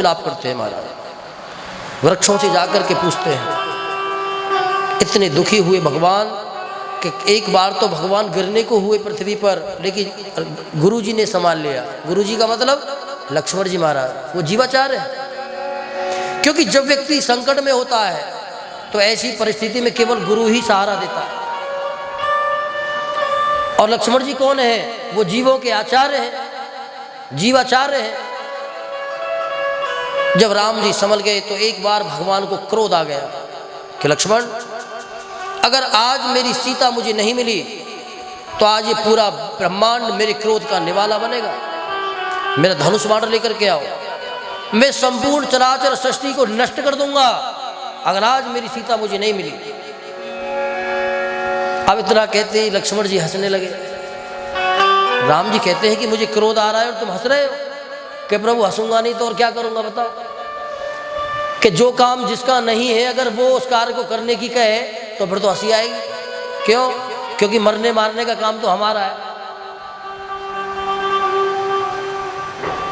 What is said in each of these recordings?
विलाप करते हैं महाराज, वृक्षों से जाकर के पूछते हैं। इतने दुखी हुए भगवान कि एक बार तो भगवान गिरने को हुए पृथ्वी पर, लेकिन गुरुजी ने संभाल लिया। गुरुजी का मतलब लक्ष्मण जी महाराज, वो जीवाचार है। क्योंकि जब व्यक्ति संकट में होता है तो ऐसी परिस्थिति में केवल गुरु ही सहारा देता है। और लक्ष्मण जी कौन है? वो जीवों के आचार्य हैं, जीवाचार्य हैं। जब राम जी संभल गए तो एक बार भगवान को क्रोध आ गया कि लक्ष्मण, अगर आज मेरी सीता मुझे नहीं मिली तो आज ये पूरा ब्रह्मांड मेरे क्रोध का निवाला बनेगा। मेरा धनुष बाण लेकर के आओ, मैं संपूर्ण चराचर सृष्टि को नष्ट कर दूंगा अगर आज मेरी सीता मुझे नहीं मिली। अब इतना कहते ही लक्ष्मण जी हंसने लगे। राम जी कहते हैं कि मुझे क्रोध आ रहा है और तुम हंस रहे हो। कि प्रभु हंसूंगा नहीं तो और क्या करूंगा बताओ। कि जो काम जिसका नहीं है अगर वो उस कार्य को करने की कहे तो फिर तो हंसी आएगी। क्यों? क्योंकि मरने मारने का काम तो हमारा है।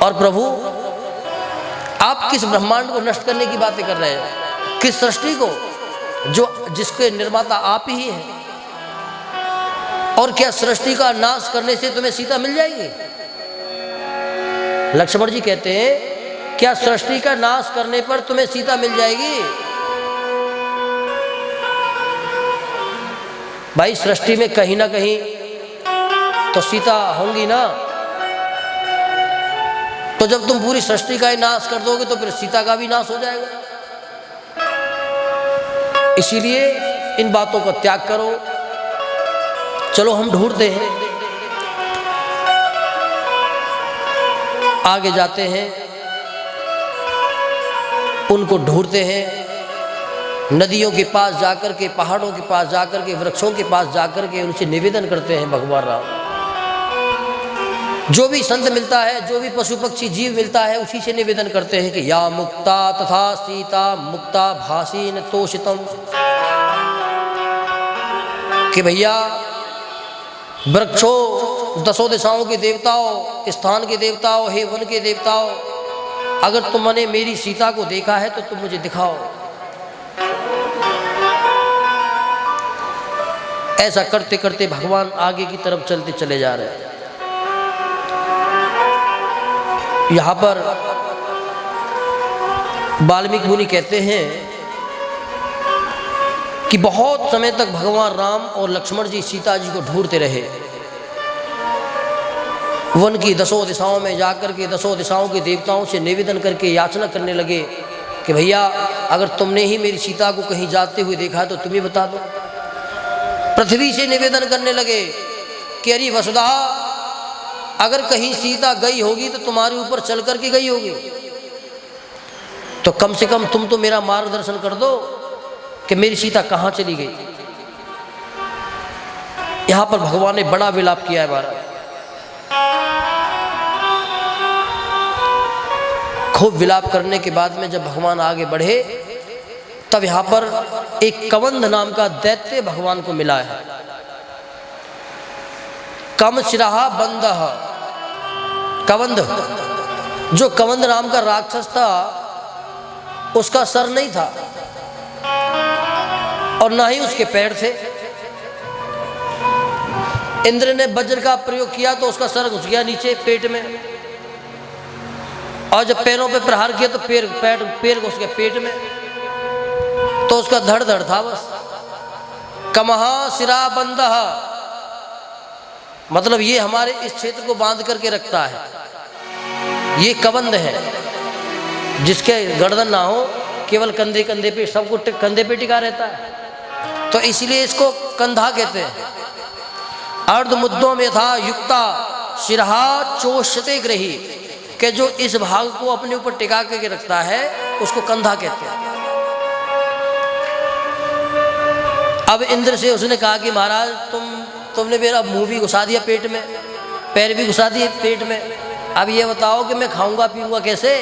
और प्रभु आप किस ब्रह्मांड को नष्ट करने की बातें कर रहे हैं? किस सृष्टि को, जो जिसके निर्माता आप ही हैं? और क्या सृष्टि का नाश करने से तुम्हें सीता मिल जाएगी? लक्ष्मण जी कहते हैं क्या सृष्टि का नाश करने पर तुम्हें सीता मिल जाएगी? भाई सृष्टि में कहीं ना कहीं तो सीता होंगी ना। तो जब तुम पूरी सृष्टि का ही नाश कर दोगे तो फिर सीता का भी नाश हो जाएगा। इसीलिए इन बातों का त्याग करो। चलो हम ढूंढते हैं, आगे जाते हैं, उनको ढूंढते हैं। नदियों के पास जाकर के, पहाड़ों के पास जाकर के, वृक्षों के पास जाकर के उनसे निवेदन करते हैं भगवान राम। जो भी संत मिलता है, जो भी पशु पक्षी जीव मिलता है, उसी से निवेदन करते हैं कि या मुक्ता तथा सीता मुक्ता भासीन तोषितम। कि भैया वृक्षों, दसों दिशाओं के देवताओं, स्थान के देवताओं, हे वन के देवताओं, अगर तुमने मेरी सीता को देखा है तो तुम मुझे दिखाओ। ऐसा करते करते भगवान आगे की तरफ चलते चले जा रहे हैं। यहां पर वाल्मीकि मुनि कहते हैं कि बहुत समय तक भगवान राम और लक्ष्मण जी सीता जी को ढूंढते रहे। वन की दसों दिशाओं में जाकर के दसों दिशाओं के देवताओं से निवेदन करके याचना करने लगे कि भैया अगर तुमने ही मेरी सीता को कहीं जाते हुए देखा तो तुम ही बता दो। पृथ्वी से निवेदन करने लगे कि अरे वसुधा, अगर कहीं सीता गई होगी तो तुम्हारे ऊपर चल करके गई होगी, तो कम से कम तुम तो मेरा मार्गदर्शन कर दो कि मेरी सीता कहाँ चली गई। यहां पर भगवान ने बड़ा विलाप किया है महाराज। खूब विलाप करने के बाद में जब भगवान आगे बढ़े तब यहां पर एक कवंध नाम का दैत्य भगवान को मिला है। कम शिराहा बंदह, कवंध, जो कवंध नाम का राक्षस था उसका सर नहीं था और ना ही उसके पैर थे। इंद्र ने वज्र का प्रयोग किया तो उसका सर घुस गया नीचे पेट में, और जब पैरों पे प्रहार किया तो पैर घुस गया पेट में, तो उसका धड़ धड़ था बस। कमहा सिरा बंदह, मतलब ये हमारे इस क्षेत्र को बांध करके रखता है। ये कबंध है जिसके गर्दन ना हो, केवल कंधे कंधे पे, सबको कंधे पे टिका रहता है, तो इसलिए इसको कंधा कहते हैं। अर्ध मुद्दों में था युक्ता शिरहा चोषते ग्रही, कि जो इस भाग को अपने ऊपर टिका करके रखता है उसको कंधा कहते हैं। अब इंद्र से उसने कहा कि महाराज तुमने मेरा मुंह भी घुसा दिया पेट में, पैर भी घुसा दिए पेट में, अब ये बताओ कि मैं खाऊंगा पीऊंगा कैसे।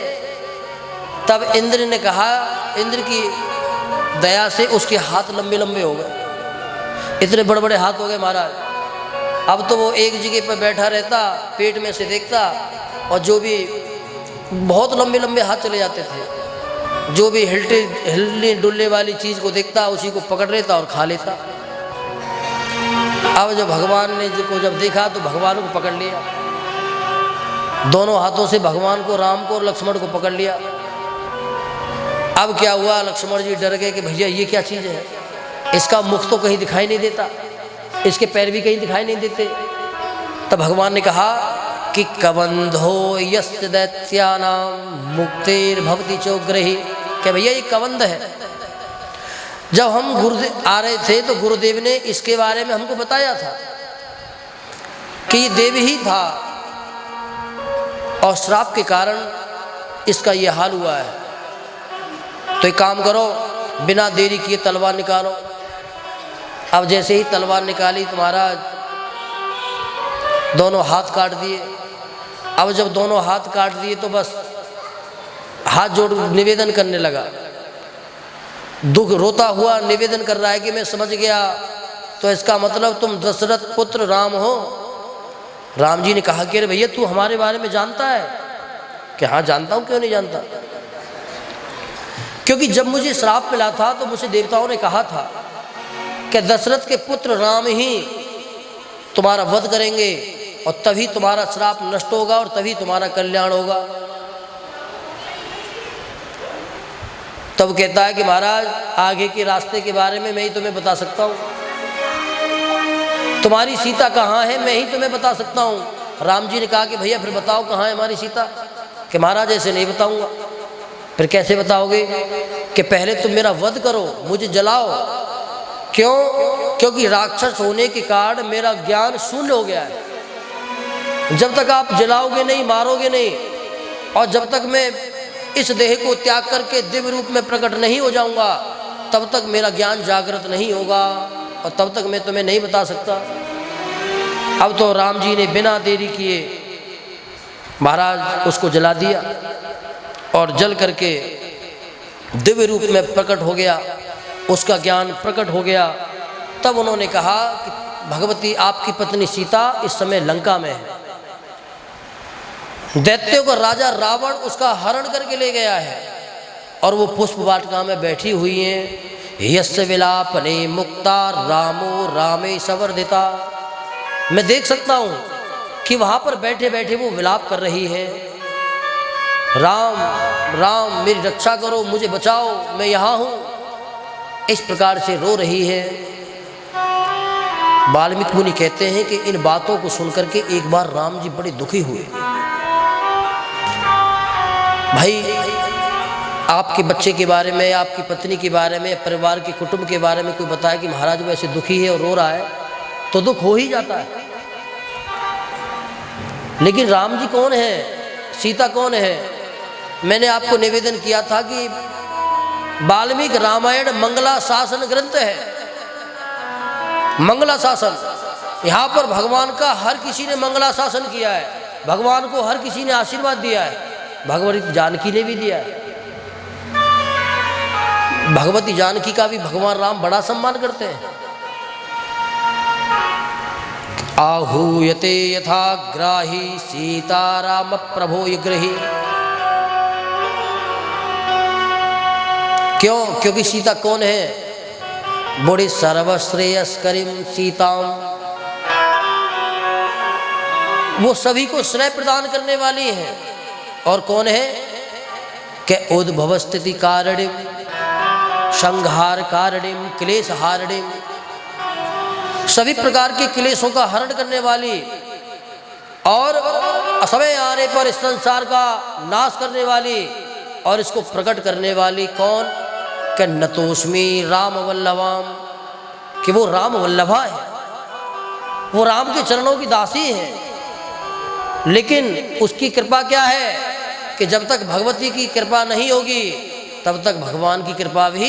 तब इंद्र ने कहा, इंद्र की दया से उसके हाथ लंबे लंबे हो गए, इतने बड़े बड़े हाथ हो गए महाराज। अब तो वो एक जगह पर बैठा रहता, पेट में से देखता, और जो भी बहुत लंबे लंबे हाथ चले जाते थे। जो भी हिलने डुलने वाली चीज़ को देखता उसी को पकड़ लेता और खा लेता। अब जब भगवान ने जब देखा तो भगवान को पकड़ लिया, दोनों हाथों से भगवान को, राम को और लक्ष्मण को पकड़ लिया। अब क्या हुआ, लक्ष्मण जी डर गए कि भैया ये क्या चीज़ है, इसका मुख तो कहीं दिखाई नहीं देता, इसके पैर भी कहीं दिखाई नहीं देते। तब भगवान ने कहा कि कबंधो यस्य दैत्यानां मुक्तिर्भवति चोग्रहि, क्या भैया ये कबंध है। जब हम गुरुदेव आ रहे थे तो गुरुदेव ने इसके बारे में हमको बताया था कि ये देव ही था और श्राप के कारण इसका ये हाल हुआ है। तो एक काम करो, बिना देरी किए तलवार निकालो। अब जैसे ही तलवार निकाली तो महाराज दोनों हाथ काट दिए। अब जब दोनों हाथ काट दिए तो बस हाथ जोड़ निवेदन करने लगा, दुख रोता हुआ निवेदन कर रहा है कि मैं समझ गया, तो इसका मतलब तुम दशरथ पुत्र राम हो। राम जी ने कहा कि अरे भैया तू हमारे बारे में जानता है? कि हाँ जानता हूँ, क्यों नहीं जानता। क्योंकि जब मुझे श्राप मिला था तो मुझे देवताओं ने कहा था कि दशरथ के पुत्र राम ही तुम्हारा वध करेंगे और तभी तुम्हारा श्राप नष्ट होगा और तभी तुम्हारा कल्याण होगा। तब कहता है कि महाराज आगे के रास्ते के बारे में मैं ही तुम्हें बता सकता हूँ, तुम्हारी सीता कहाँ है मैं ही तुम्हें बता सकता हूँ। राम जी ने कहा कि भैया फिर बताओ कहाँ है हमारी सीता। कि महाराज ऐसे नहीं बताऊँगा। फिर कैसे बताओगे? कि पहले तुम मेरा वध करो, मुझे जलाओ। क्यों? क्योंकि राक्षस होने के कारण मेरा ज्ञान शून्य हो गया है। जब तक आप जलाओगे नहीं, मारोगे नहीं, और जब तक मैं इस देह को त्याग करके दिव्य रूप में प्रकट नहीं हो जाऊंगा, तब तक मेरा ज्ञान जागृत नहीं होगा और तब तक मैं तुम्हें नहीं बता सकता। अब तो राम जी ने बिना देरी किए महाराज उसको जला दिया और जल करके दिव्य रूप में प्रकट हो गया, उसका ज्ञान प्रकट हो गया। तब उन्होंने कहा कि भगवती आपकी पत्नी सीता इस समय लंका में है, दैत्यों का राजा रावण उसका हरण करके ले गया है और वो पुष्प वाटिका में बैठी हुई हैं। यस्य विलापने मुक्ता रामो रामे संवर्धिता। मैं देख सकता हूँ कि वहाँ पर बैठे बैठे वो विलाप कर रही है, राम राम मेरी रक्षा करो, मुझे बचाओ, मैं यहाँ हूँ, इस प्रकार से रो रही है। वाल्मीकि मुनि कहते हैं कि इन बातों को सुनकर के एक बार राम जी बड़े दुखी हुए। भाई आपके बच्चे के बारे में, आपकी पत्नी के बारे में, परिवार के कुटुंब के बारे में कोई बताए कि महाराज वो ऐसे दुखी है और रो रहा है, तो दुख हो ही जाता है। लेकिन राम जी कौन है, सीता कौन है? मैंने आपको निवेदन किया था कि वाल्मीकि रामायण मंगला शासन ग्रंथ है। मंगला शासन, यहाँ पर भगवान का हर किसी ने मंगला शासन किया है, भगवान को हर किसी ने आशीर्वाद दिया है, भगवती जानकी ने भी दिया है। भगवती जानकी का भी भगवान राम बड़ा सम्मान करते हैं। आहूयते यथा ग्राही सीताराम प्रभो ग्रही। क्यों? क्योंकि सीता कौन है? बड़ी सर्वश्रेयस्करीम सीताम, वो सभी को श्रेय प्रदान करने वाली है। और कौन है? के उद्भव स्थिति कारणिम, संहार कारणिम, क्लेश हारणिम, सभी प्रकार के क्लेशों का हरण करने वाली और समय आने पर इस संसार का नाश करने वाली और इसको प्रकट करने वाली। कौन? के नतोस्मी राम वल्लभाम, कि वो राम वल्लभा है, वो राम के चरणों की दासी है। लेकिन उसकी कृपा क्या है कि जब तक भगवती की कृपा नहीं होगी तब तक भगवान की कृपा भी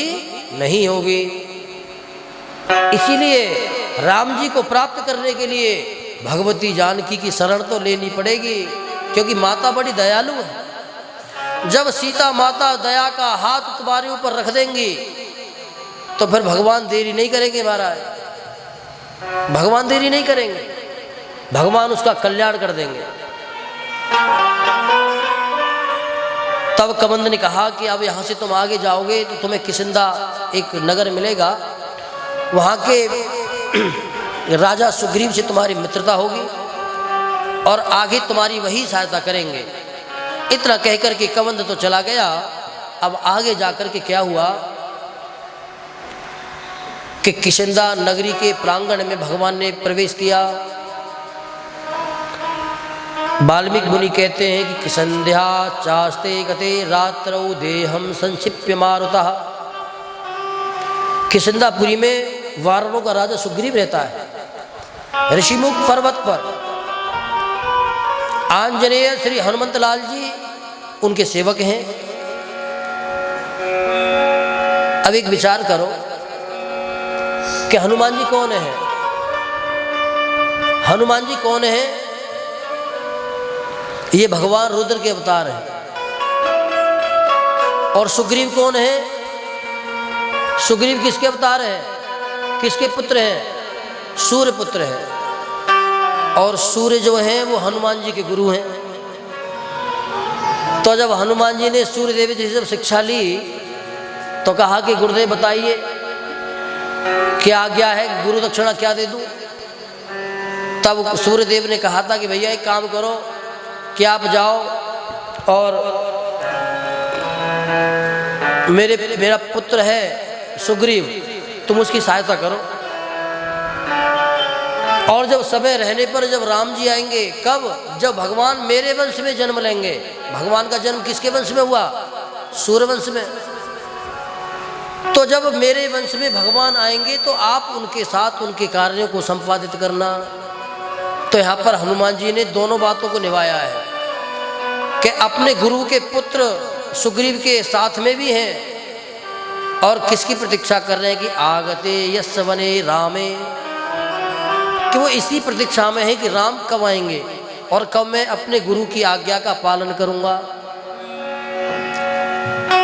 नहीं होगी। इसीलिए राम जी को प्राप्त करने के लिए भगवती जानकी की शरण तो लेनी पड़ेगी, क्योंकि माता बड़ी दयालु है। जब सीता माता दया का हाथ तुम्हारे ऊपर रख देंगी तो फिर भगवान देरी नहीं करेंगे महाराज, भगवान देरी नहीं करेंगे, भगवान उसका कल्याण कर देंगे। तब कबंध ने कहा कि अब यहाँ से तुम आगे जाओगे तो तुम्हें किसिंदा एक नगर मिलेगा, वहाँ के राजा सुग्रीव से तुम्हारी मित्रता होगी और आगे तुम्हारी वही सहायता करेंगे। इतना कहकर के कबंध तो चला गया। अब आगे जाकर के क्या हुआ कि किसिंदा नगरी के प्रांगण में भगवान ने प्रवेश किया। वाल्मीकि मुनि कहते हैं कि किसंध्या चास्ते गते रात्रौ देहम संक्षिप्य मारुतः। किसिंदापुरी में वानरों का राजा सुग्रीव रहता है। ऋषिमुख पर्वत पर आंजनेय श्री हनुमंत लाल जी उनके सेवक हैं। अब एक विचार करो कि हनुमान जी कौन है? हनुमान जी कौन है? ये भगवान रुद्र के अवतार हैं। और सुग्रीव कौन है? सुग्रीव किसके अवतार हैं? किसके पुत्र हैं? सूर्य पुत्र हैं। और सूर्य जो हैं वो हनुमान जी के गुरु हैं। तो जब हनुमान जी ने सूर्य देव जी से जब शिक्षा ली तो कहा कि गुरुदेव बताइए क्या आज्ञा है, गुरु दक्षिणा क्या दे दूं? तब सूर्यदेव ने कहा था कि भैया एक काम करो कि आप जाओ और मेरा पुत्र है सुग्रीव, तुम उसकी सहायता करो। और जब समय रहने पर जब राम जी आएंगे, कब? जब भगवान मेरे वंश में जन्म लेंगे। भगवान का जन्म किसके वंश में हुआ? सूर्य वंश में। तो जब मेरे वंश में भगवान आएंगे तो आप उनके साथ उनके कार्यों को संपादित करना। तो यहाँ पर हनुमान जी ने दोनों बातों को निभाया है कि अपने गुरु के पुत्र सुग्रीव के साथ में भी हैं और किसकी प्रतीक्षा कर रहे हैं कि आगते यस्य वने रामे, कि वो इसी प्रतीक्षा में है कि राम कब आएंगे और कब मैं अपने गुरु की आज्ञा का पालन करूंगा।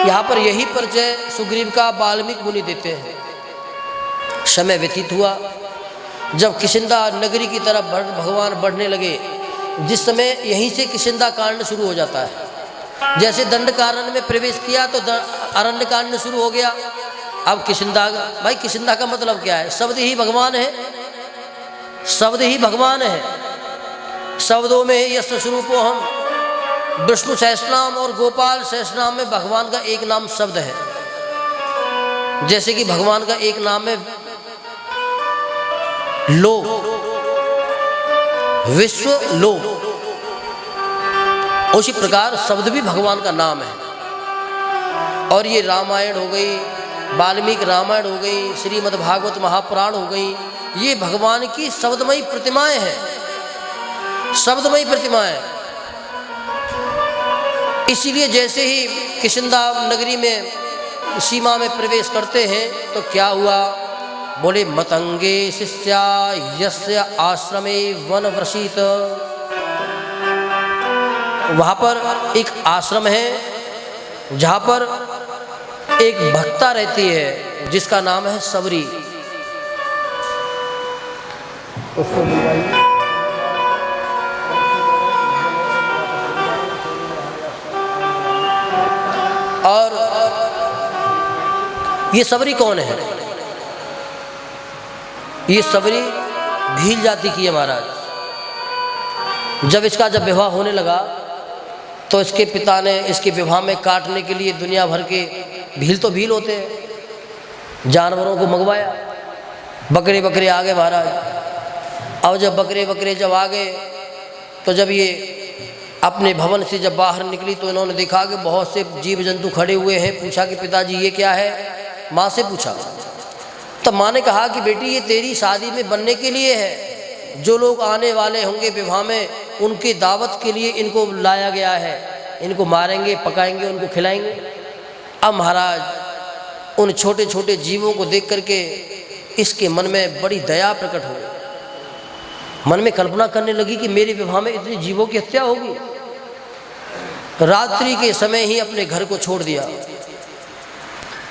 यहाँ पर यही परिचय सुग्रीव का वाल्मीकि मुनि देते हैं। समय व्यतीत हुआ, जब किसिंदा नगरी की तरफ भगवान बढ़ने लगे, जिस समय यहीं से किसिंदा कांड शुरू हो जाता है। जैसे दंडकारण्य में प्रवेश किया तो अरण्य कांड शुरू हो गया। अब किसिंदा, भाई किसिंदा का मतलब क्या है? शब्द ही भगवान है, शब्द ही भगवान है। शब्दों में यश स्वरूपो हम, विष्णु सहस्रनाम और गोपाल सहस्रनाम में भगवान का एक नाम शब्द है। जैसे कि भगवान का एक नाम है लो, विश्व लो, उसी प्रकार शब्द भी भगवान का नाम है। और ये रामायण हो गई, वाल्मीकि रामायण हो गई, श्रीमद् भागवत महापुराण हो गई, ये भगवान की शब्दमयी प्रतिमाएं हैं, शब्दमयी प्रतिमाएं। इसीलिए जैसे ही किसिंदा नगरी में सीमा में प्रवेश करते हैं तो क्या हुआ? बोले मतंगे शिष्या यस्य आश्रमे वनव्रसीत। वहाँ पर एक आश्रम है जहाँ पर एक भक्ता रहती है जिसका नाम है सबरी। और ये सबरी कौन है? ये सबरी भील जाति की है महाराज। जब इसका विवाह होने लगा तो इसके पिता ने इसके विवाह में काटने के लिए दुनिया भर के भील, तो भील होते हैं, जानवरों को मंगवाया। बकरे बकरे आ गए महाराज। और जब बकरे जब आ गए तो जब ये अपने भवन से जब बाहर निकली तो इन्होंने देखा कि बहुत से जीव जंतु खड़े हुए हैं। पूछा कि पिताजी ये क्या है? माँ से पूछा। तब माँ ने कहा कि बेटी ये तेरी शादी में बनने के लिए है। जो लोग आने वाले होंगे विवाह में उनकी दावत के लिए इनको लाया गया है। इनको मारेंगे, पकाएंगे, उनको खिलाएंगे। अब महाराज उन छोटे छोटे जीवों को देख करके इसके मन में बड़ी दया प्रकट हो गई। मन में कल्पना करने लगी कि मेरे विवाह में इतने जीवों की हत्या होगी। रात्रि के समय ही अपने घर को छोड़ दिया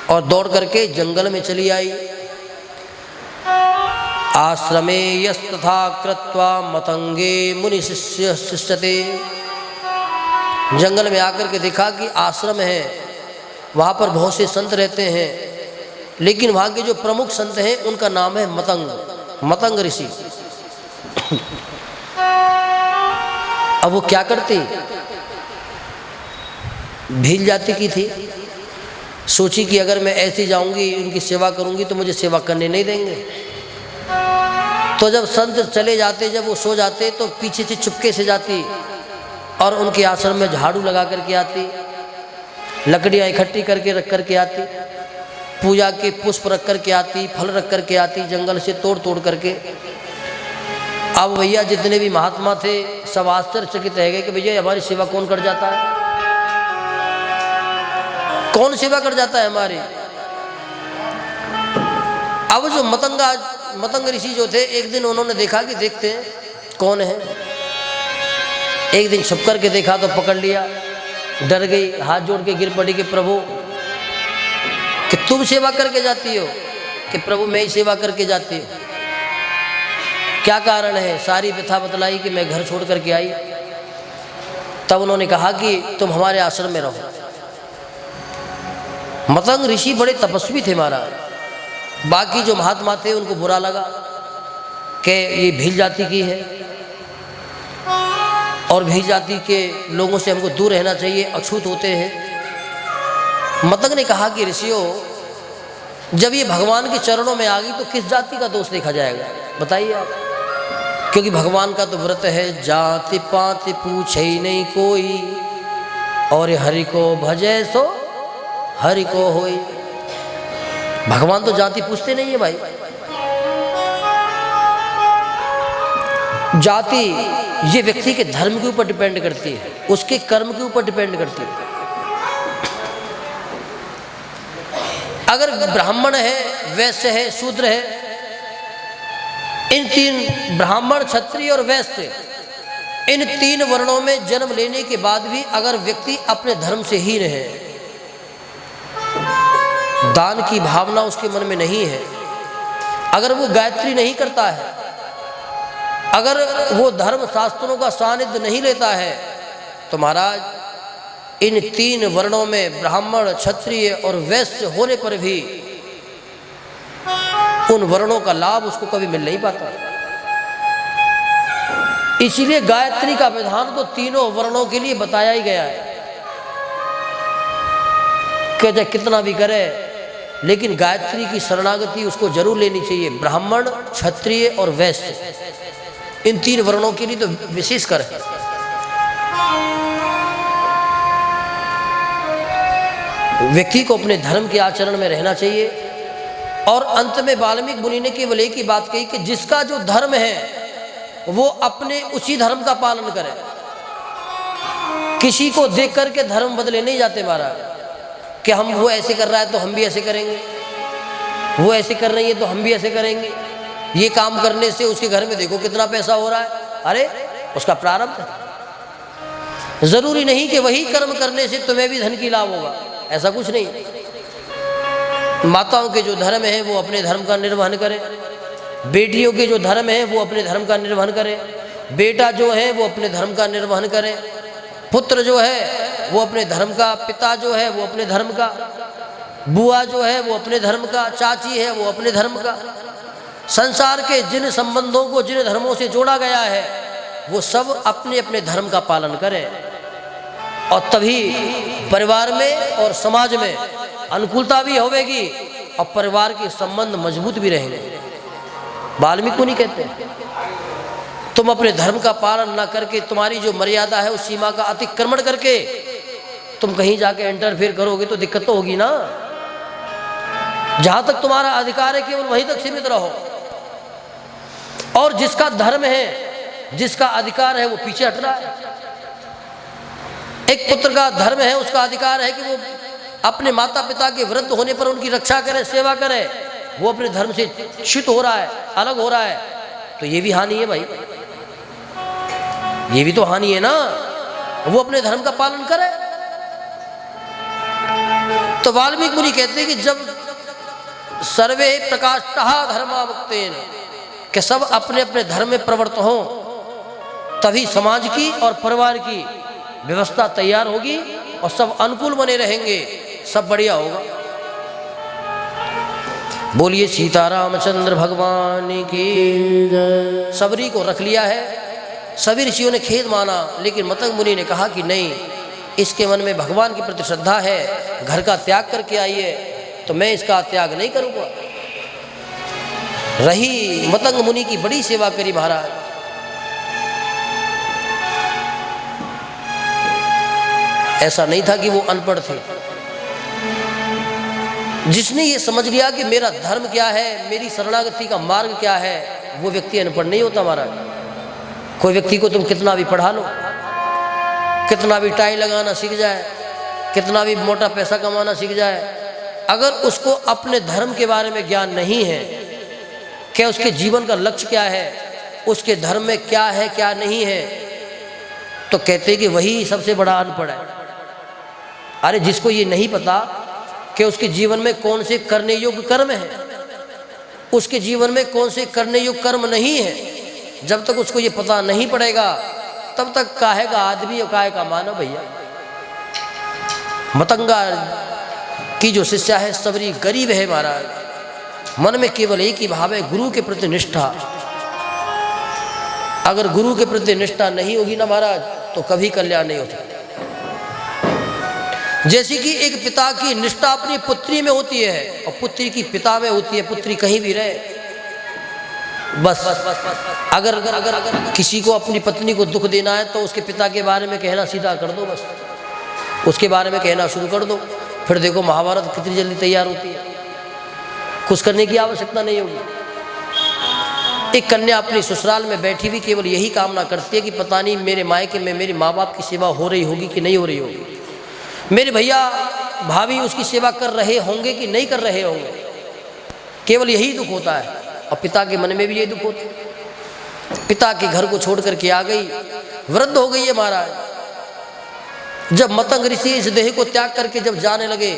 और दौड़ करके जंगल में चली आई। आश्रमे यस्तथा कृत्वा मतंगे मुनि शिष्यते। जंगल में आकर के देखा कि आश्रम है, वहाँ पर बहुत से संत रहते हैं, लेकिन वहाँ के जो प्रमुख संत हैं उनका नाम है मतंग ऋषि। अब वो क्या करते, भील जाति की थी, सोची कि अगर मैं ऐसे जाऊंगी उनकी सेवा करूंगी तो मुझे सेवा करने नहीं देंगे। तो जब संत चले जाते, जब वो सो जाते तो पीछे से चुपके से जाती और उनके आश्रम में झाड़ू लगा करके आती, लकड़ियाँ इकट्ठी करके रख करके आती, पूजा के पुष्प रख करके आती, फल रख करके आती, जंगल से तोड़ तोड़ करके। अब भैया जितने भी महात्मा थे सब आश्चर्यचकित रह गए कि भैया हमारी सेवा कौन कर जाता है, कौन सेवा कर जाता है हमारी। अब जो मतंग ऋषि जो थे, एक दिन उन्होंने देखा कि देखते हैं कौन है। एक दिन छुप करके देखा तो पकड़ लिया, डर गई, हाथ जोड़ के गिर पड़ी कि प्रभु कि तुम सेवा करके जाती हो, कि प्रभु मैं ही सेवा करके जाती हूँ, क्या कारण है। सारी व्यथा बतलाई कि मैं घर छोड़ करके आई। तब उन्होंने कहा कि तुम हमारे आश्रम में रहो। मतंग ऋषि बड़े तपस्वी थे महाराज, बाकी जो महात्मा थे उनको बुरा लगा कि ये भील जाति की है और भील जाति के लोगों से हमको दूर रहना चाहिए, अछूत होते हैं। मतंग ने कहा कि ऋषियों, जब ये भगवान के चरणों में आ गई तो किस जाति का दोष देखा जाएगा, बताइए आप। क्योंकि भगवान का तो व्रत है, जाति पाति पूछे ही नहीं कोई, और हरि को भजे सो हरि को होई। भगवान तो जाति पूछते नहीं है भाई। जाति ये व्यक्ति के धर्म के ऊपर डिपेंड करती है, उसके कर्म के ऊपर डिपेंड करती है। अगर ब्राह्मण है, वैश्य है, शूद्र है, इन तीन ब्राह्मण, क्षत्रिय और वैश्य, इन तीन वर्णों में जन्म लेने के बाद भी अगर व्यक्ति अपने धर्म से हीन है, दान की भावना उसके मन में नहीं है, अगर वो गायत्री नहीं करता है, अगर वो धर्म शास्त्रों का सानिध्य नहीं लेता है, तो महाराज इन तीन वर्णों में ब्राह्मण, क्षत्रिय और वैश्य होने पर भी उन वर्णों का लाभ उसको कभी मिल नहीं पाता। इसीलिए गायत्री का विधान तो तीनों वर्णों के लिए बताया ही गया है कि चाहे कितना भी करे, लेकिन गायत्री की शरणागति उसको जरूर लेनी चाहिए। ब्राह्मण, क्षत्रिय और वैश्य, इन तीन वर्णों के लिए तो विशेष कर है। व्यक्ति को अपने धर्म के आचरण में रहना चाहिए। और अंत में वाल्मीकि मुनि ने केवल एक ही बात कही कि जिसका जो धर्म है वो अपने उसी धर्म का पालन करे। किसी को देख करके धर्म बदले नहीं जाते महाराज, कि हम वो ऐसे कर रहा है तो हम भी ऐसे करेंगे, वो ऐसे कर रही है तो हम भी ऐसे करेंगे, ये काम करने से उसके घर में देखो कितना पैसा हो रहा है, अरे उसका प्रारब्ध है। जरूरी नहीं कि वही कर्म करने से तुम्हें भी धन की लाभ होगा, ऐसा कुछ नहीं। माताओं के जो धर्म है वो अपने धर्म का निर्वहन करें, बेटियों के जो धर्म है वो अपने धर्म का निर्वहन करें, बेटा जो है वो अपने धर्म का निर्वहन करे, पुत्र जो है वो अपने धर्म का, पिता जो है वो अपने धर्म का, बुआ जो है वो अपने धर्म का, चाची है वो अपने धर्म का। संसार के जिन संबंधों को जिन धर्मों से जोड़ा गया है वो सब अपने अपने धर्म का पालन करें, और तभी परिवार में और समाज में अनुकूलता भी होगी और परिवार के संबंध मजबूत भी रहेंगे। वाल्मीकि मुनि कहते हैं तुम अपने धर्म का पालन ना करके, तुम्हारी जो मर्यादा है उस सीमा का अतिक्रमण करके तुम कहीं जाके इंटरफेयर करोगे तो दिक्कत तो होगी ना। जहां तक तुम्हारा अधिकार है केवल वहीं तक सीमित रहो, और जिसका धर्म है, जिसका अधिकार है वो पीछे हट रहा है। एक पुत्र का धर्म है, उसका अधिकार है कि वो अपने माता पिता के वृद्ध होने पर उनकी रक्षा करे, सेवा करे, वो अपने धर्म से च्युत हो रहा है, अलग हो रहा है, तो ये भी हानि है भाई, ये भी तो हानि है ना। वो अपने धर्म का पालन करे। तो वाल्मीकि मुनि कहते हैं कि जब सर्वे प्रकाशतः धर्मावक्तेन, कि सब अपने अपने धर्म में प्रवृत्त हों, तभी समाज की और परिवार की व्यवस्था तैयार होगी और सब अनुकूल बने रहेंगे, सब बढ़िया होगा। बोलिए सीतारामचंद्र भगवान की जय। सबरी को रख लिया है, सभी ऋषियों ने खेद माना, लेकिन मतंग मुनि ने कहा कि नहीं, इसके मन में भगवान के प्रति श्रद्धा है, घर का त्याग करके आई है, तो मैं इसका त्याग नहीं करूँगा। रही मतंग मुनि की बड़ी सेवा करी महाराज। ऐसा नहीं था कि वो अनपढ़ थे। जिसने ये समझ लिया कि मेरा धर्म क्या है, मेरी शरणागति का मार्ग क्या है, वो व्यक्ति अनपढ़ नहीं होता महाराज। कोई व्यक्ति को तुम कितना भी पढ़ा लो, कितना भी टाई लगाना सीख जाए, कितना भी मोटा पैसा कमाना सीख जाए, अगर उसको अपने धर्म के बारे में ज्ञान नहीं है, क्या उसके जीवन का लक्ष्य क्या है, उसके धर्म में क्या है क्या नहीं है, तो कहते कि वही सबसे बड़ा अनपढ़ है। अरे जिसको ये नहीं पता कि उसके जीवन में कौन से करने योग्य कर्म है, उसके जीवन में कौन से करने योग्य कर्म नहीं है, जब तक उसको ये पता नहीं पड़ेगा तब तक काहे का आदमी और काहे का मानव भैया। मतंगा की जो शिष्या है सबरी गरीब है महाराज, मन में केवल एक ही भाव है, गुरु के प्रति निष्ठा। अगर गुरु के प्रति निष्ठा नहीं होगी ना महाराज, तो कभी कल्याण नहीं हो सकता। जैसे कि एक पिता की निष्ठा अपनी पुत्री में होती है और पुत्री की पिता में होती है, पुत्री कहीं भी रहे, बस अगर किसी को अपनी पत्नी को दुख देना है तो उसके पिता के बारे में कहना सीधा कर दो, बस उसके बारे में कहना शुरू कर दो, फिर देखो महाभारत कितनी जल्दी तैयार होती है, कुछ करने की आवश्यकता नहीं होगी। एक कन्या अपनी ससुराल में बैठी हुई केवल यही कामना करती है कि पता नहीं मेरे मायके में मेरे माँ बाप की सेवा हो रही होगी कि नहीं हो रही होगी, मेरे भैया भाभी उसकी सेवा कर रहे होंगे कि नहीं कर रहे होंगे, केवल यही दुख होता है। और पिता के मन में भी यही दुख होता है। पिता के घर को छोड़ करके आ गई, वृद्ध हो गई है महाराज। जब मतंग ऋषि इस देह को त्याग करके जब जाने लगे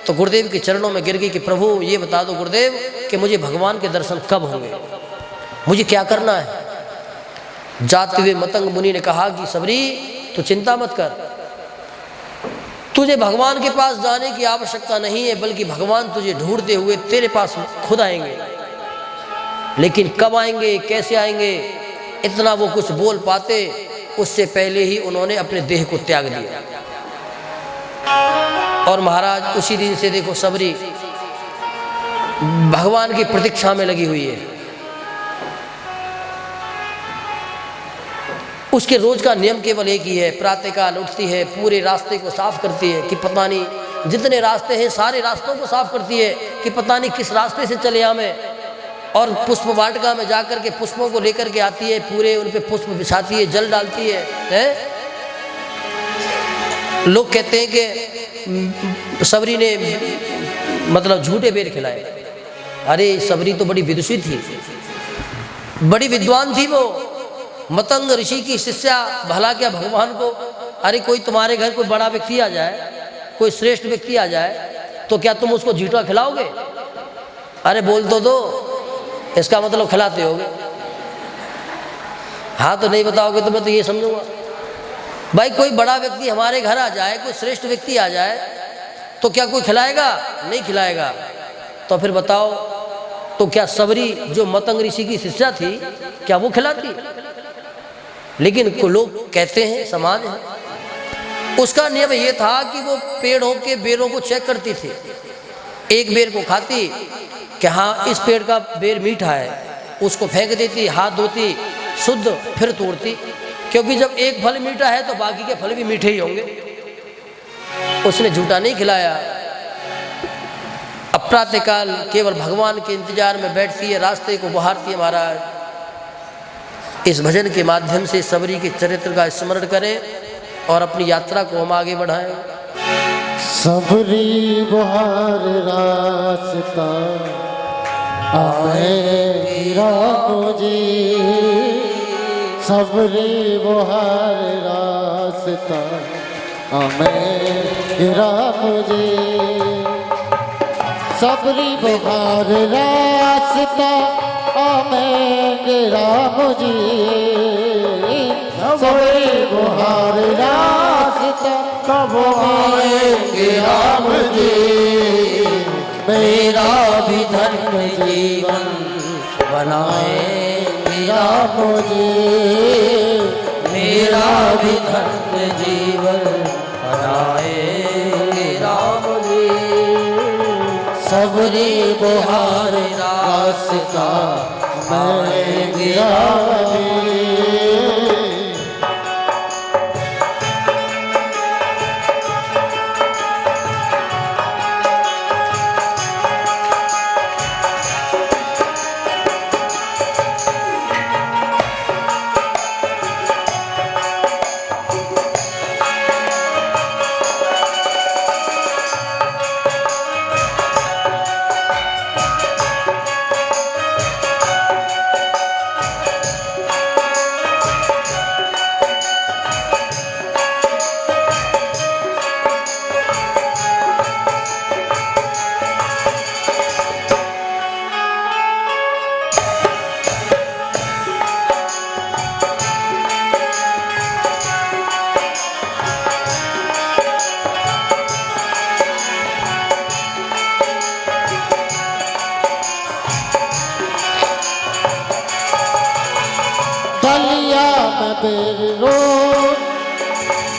तो गुरुदेव के चरणों में गिर गई कि प्रभु ये बता दो गुरुदेव कि मुझे भगवान के दर्शन कब होंगे, मुझे क्या करना है। जाते हुए मतंग मुनि ने कहा कि सबरी तू चिंता मत कर, तुझे भगवान के पास जाने की आवश्यकता नहीं है, बल्कि भगवान तुझे ढूंढते हुए तेरे पास खुद आएंगे। लेकिन कब आएंगे, कैसे आएंगे, इतना वो कुछ बोल पाते, उससे पहले ही उन्होंने अपने देह को त्याग दिया। और महाराज उसी दिन से देखो सबरी भगवान की प्रतीक्षा में लगी हुई है। उसके रोज का नियम केवल एक ही है, प्रातःकाल उठती है, पूरे रास्ते को साफ करती है कि पता नहीं जितने रास्ते हैं सारे रास्तों को साफ करती है कि पता नहीं किस रास्ते से चले हमें। और पुष्प वाटिका में जाकर के पुष्पों को लेकर के आती है, पूरे उन पे पुष्प बिछाती है, जल डालती है? लोग कहते हैं कि सबरी ने मतलब झूठे बेर खिलाए। अरे सबरी तो बड़ी विदुषी थी, बड़ी विद्वान थी वो, मतंग ऋषि की शिष्या। भला क्या भगवान को, अरे कोई तुम्हारे घर कोई बड़ा व्यक्ति आ जाए, कोई श्रेष्ठ व्यक्ति आ जाए, तो क्या तुम उसको झूठा खिलाओगे? अरे बोल तो दो, इसका मतलब खिलाते होगे। हाँ तो नहीं बताओगे तो मैं तो ये समझूंगा। भाई कोई बड़ा व्यक्ति हमारे घर आ जाए, कोई श्रेष्ठ व्यक्ति आ जाए, तो क्या कोई खिलाएगा? नहीं खिलाएगा। तो फिर बताओ, तो क्या सबरी जो मतंग ऋषि की शिष्या थी, क्या वो खिलाती? लेकिन लोग कहते हैं, समाज है, उसका नियम ये था कि वो पेड़ों के बेरों को चेक करती थी। एक बेर को खाती कि हाँ इस पेड़ का बेर मीठा है, उसको फेंक देती, हाथ धोती, शुद्ध, फिर तोड़ती, क्योंकि जब एक फल मीठा है तो बाकी के फल भी मीठे ही होंगे। उसने झूठा नहीं खिलाया। अब प्रातःकाल केवल भगवान के इंतजार में बैठती है, रास्ते को बहारती है। महाराज इस भजन के माध्यम से सबरी के चरित्र का स्मरण करें और अपनी यात्रा को हम आगे बढ़ाएं। सबरी बहार रास्ता मेरा मुझे, सबरी बहार रास्ता मेरा मुझे, सबरी बहार रास्ता मेरा मुझे, सबरी बुहार रास्ता कब आएंगे राम जी मेरा भी धन्य जीवन बनाएंगे राम जी मेरा भी धन्य जीवन बनाएंगे राम जी सबरी बुहार रास्ता आएंगे राम जी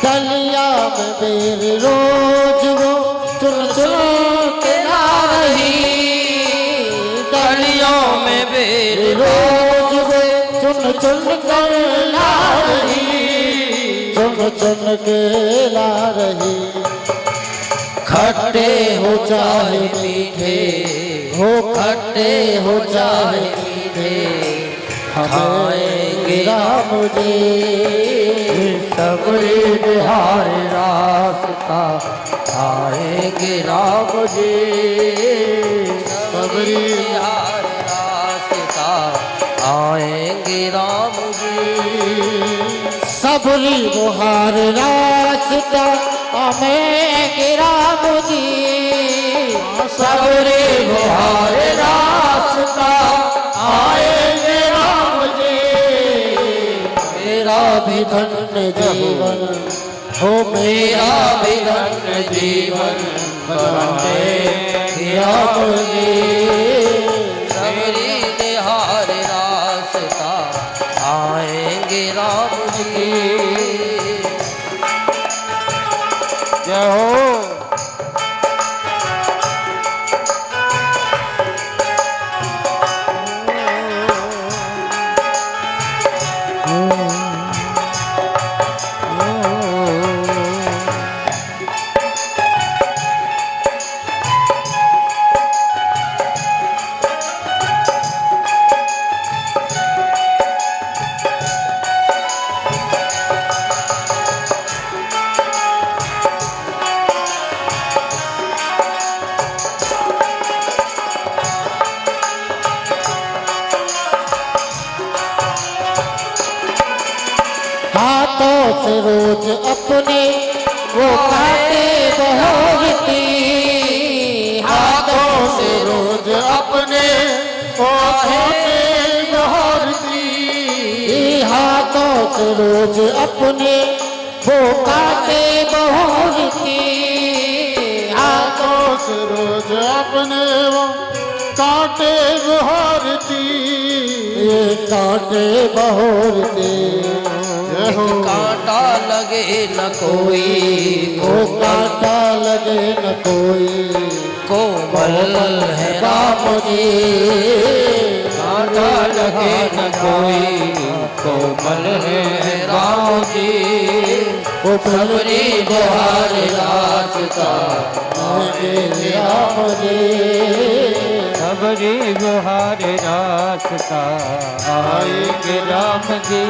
दलिया में बेर रोज वो चुन चुन के ला रही गलियों में बेर रोज वो चुन चुन कर ला रही चुन चुन के ला रही खट्टे हो चाहे मीठे हो खट्टे हो चाहे मीठे खाएंगे राम जी सबरी बिहार रास्ता आएंगे राम जी सबरी बिहार रास्ता आएंगे राम जी सबरी बुहार रास्ता आएंगे राम जी सबरी बिहार रास्ता आएंगे राम जी मेरा भी धन्य जीवन हो मेरा भी धन्य जीवन बनाएंगे राम जी सबरी बिहार रास्ता आएंगे राम जी जय हो हाथों से रोज अपने वो काटे बहोरती हाथों से रोज अपने वो काटे बहोरती हाथों से रोज अपने वो काटे बहोरती हाथों से रोज अपने वो काटे बहोरती ये काटे बहोरती कांटा लगे न कोई को कांटा लगे न कोई कोमल है राम जी कांटा लगे न कोई कोमल है राम जी सबरी बिहार रास्ता आएंगे राम जी सबरी बिहार रास्ता आएंगे राम जी